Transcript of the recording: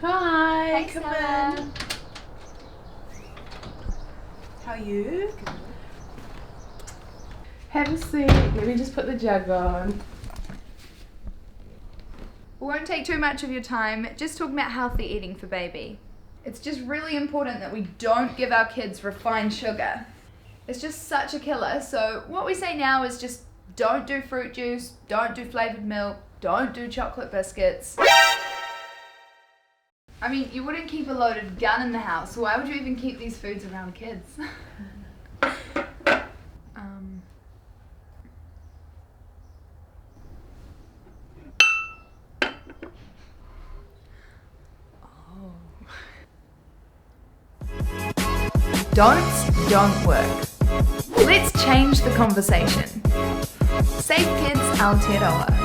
Hi, Hey, come Stella. in. How are you? Have a seat. Let me just put the jug on. Won't take too much of your time, just talking about healthy eating for baby. It's just really important that we don't give our kids refined sugar. It's just such a killer, so what we say now is just don't do fruit juice, don't do flavoured milk, don't do chocolate biscuits. I mean, you wouldn't keep a loaded gun in the house, why would you even keep these foods around kids? Don'ts don't work. Let's change the conversation. Save Kids Aotearoa.